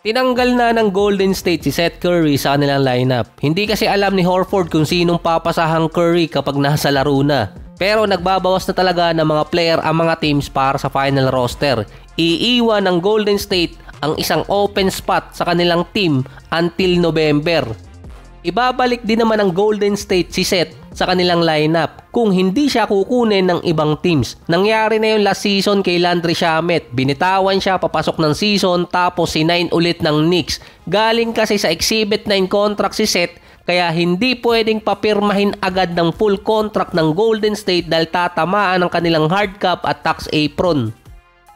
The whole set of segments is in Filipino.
Tinanggal na ng Golden State si Seth Curry sa kanilang lineup. Hindi kasi alam ni Horford kung sinong papasahang Curry kapag nasa laro na. Pero nagbabawas na talaga ng mga player ang mga teams para sa final roster. Iiwan ng Golden State ang isang open spot sa kanilang team until November. Ibabalik din naman ng Golden State si Seth sa kanilang lineup kung hindi siya kukunin ng ibang teams. Nangyari na yung last season kay Landry Shamet. Binitawan siya papasok ng season tapos sinign ulit ng Knicks. Galing kasi sa Exhibit 9 contract si Seth kaya hindi pwedeng papirmahin agad ng full contract ng Golden State dahil tatamaan ang kanilang hard cap at tax apron.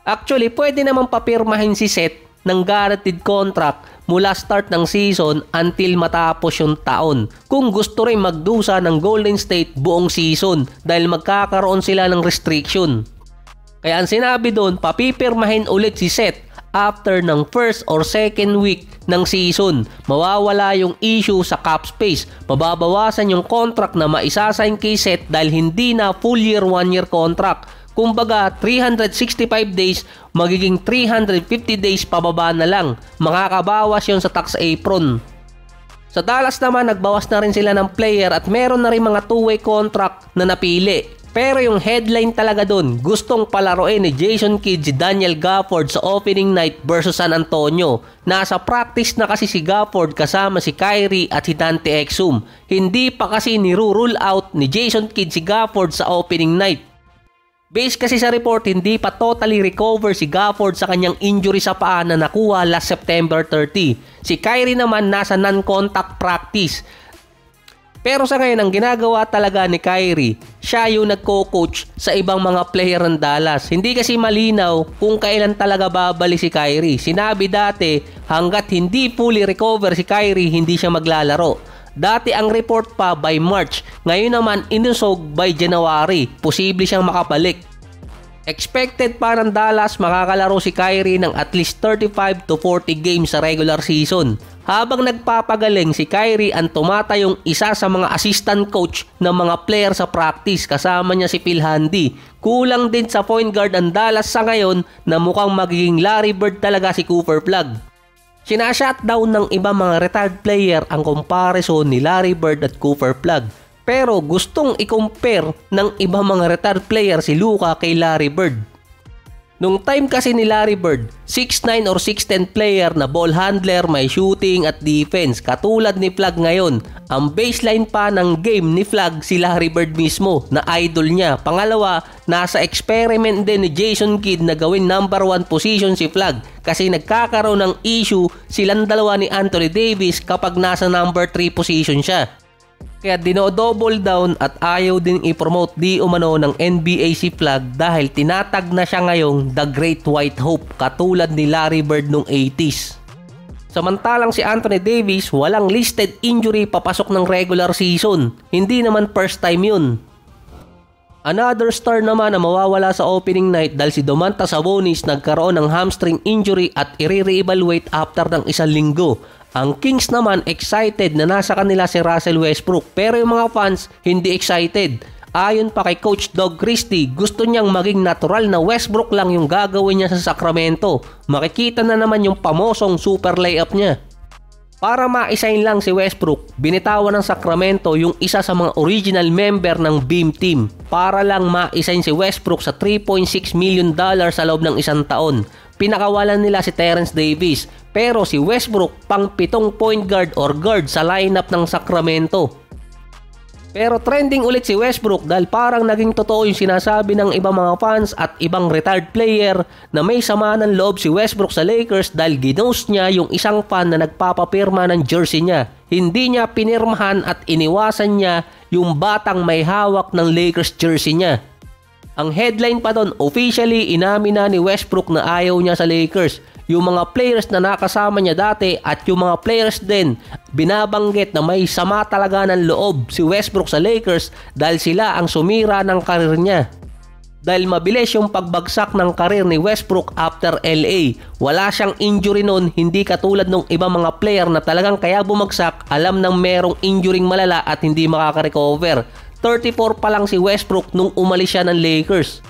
Actually, pwede naman papirmahin si Seth ng guaranteed contract mula start ng season until matapos yung taon. Kung gusto rin magdusa ng Golden State buong season dahil magkakaroon sila ng restriction. Kaya ang sinabi doon, papipirmahin ulit si Seth after ng first or second week ng season. Mawawala yung issue sa cap space. Mababawasan yung contract na maisasign kay Seth dahil hindi na full year 1 year contract. Kumbaga 365 days magiging 350 days pababa na lang. Makakabawas yon sa tax apron. Sa Dallas naman nagbawas na rin sila ng player at meron na rin mga two-way contract na napili. Pero yung headline talaga dun, gustong palaruin ni Jason Kidd si Daniel Gafford sa opening night versus San Antonio. Nasa practice na kasi si Gafford kasama si Kyrie at si Dante Exum. Hindi pa kasi ni-rule out ni Jason Kidd si Gafford sa opening night. Based kasi sa report, hindi pa totally recover si Gafford sa kanyang injury sa paa na nakuha last September 30. Si Kyrie naman nasa non-contact practice. Pero sa ngayon, ang ginagawa talaga ni Kyrie, siya yung nagko-coach sa ibang mga player ng Dallas. Hindi kasi malinaw kung kailan talaga babalik si Kyrie. Sinabi dati, hanggat hindi fully recover si Kyrie, hindi siya maglalaro. Dati ang report pa by March, ngayon naman inusog by January, posible siyang makabalik. Expected pa ng Dallas makakalaro si Kyrie ng at least 35 to 40 games sa regular season. Habang nagpapagaling si Kyrie ang tumatayong isa sa mga assistant coach ng mga player sa practice, kasama niya si Phil Handy. Kulang din sa point guard ang Dallas sa ngayon na mukhang magiging Larry Bird talaga si Cooper Flagg. Sinashutdown ng ibang mga retired player ang comparison ni Larry Bird at Cooper Flagg. Pero gustong i-compare ng ibang mga retired player si Luka kay Larry Bird. Nung time kasi ni Larry Bird, 6'9 or 6'10 player na ball handler, may shooting at defense. Katulad ni Flagg ngayon, ang baseline pa ng game ni Flagg si Larry Bird mismo na idol niya. Pangalawa, nasa experiment din ni Jason Kidd na gawin number 1 position si Flagg kasi nagkakaroon ng issue silang dalawa ni Anthony Davis kapag nasa number 3 position siya. Kaya dino-double down at ayaw din i-promote di umano ng NBA si Flagg dahil tinatag na siya ngayong The Great White Hope katulad ni Larry Bird nung 80s. Samantalang si Anthony Davis walang listed injury papasok ng regular season. Hindi naman first time yun. Another star naman na mawawala sa opening night dahil si Domantas Sabonis nagkaroon ng hamstring injury at i-re-evaluate after ng 1 linggo. Ang Kings naman excited na nasa kanila si Russell Westbrook pero yung mga fans hindi excited. Ayon pa kay Coach Doug Christie, gusto niyang maging natural na Westbrook lang yung gagawin niya sa Sacramento. Makikita na naman yung pamosong super layup niya. Para ma-assign lang si Westbrook, binitawan ng Sacramento yung isa sa mga original member ng Beam Team para lang ma-assign si Westbrook sa $3.6 million sa loob ng 1 taon. Pinakawalan nila si Terrence Davis pero si Westbrook pang 7 point guard or guard sa lineup ng Sacramento. Pero trending ulit si Westbrook dahil parang naging totoo yung sinasabi ng ibang mga fans at ibang retired player na may sama ng loob si Westbrook sa Lakers dahil ginost niya yung isang fan na nagpapapirma ng jersey niya. Hindi niya pinirmahan at iniwasan niya yung batang may hawak ng Lakers jersey niya. Ang headline pa doon, officially inamin na ni Westbrook na ayaw niya sa Lakers. Yung mga players na nakasama niya dati at yung mga players din, binabanggit na may sama talaga ng loob si Westbrook sa Lakers dahil sila ang sumira ng karir niya. Dahil mabilis yung pagbagsak ng karir ni Westbrook after LA. Wala siyang injury noon, hindi katulad ng ibang mga player na talagang kaya bumagsak, alam nang merong injuring malala at hindi makaka-recover. 34 pa lang si Westbrook nung umalis siya ng Lakers.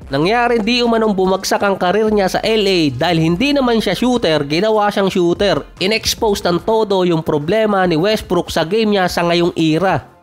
Nangyari di umanong bumagsak ang karir niya sa LA dahil hindi naman siya shooter, ginawa siyang shooter. Inexpose ng todo yung problema ni Westbrook sa game niya sa ngayong era.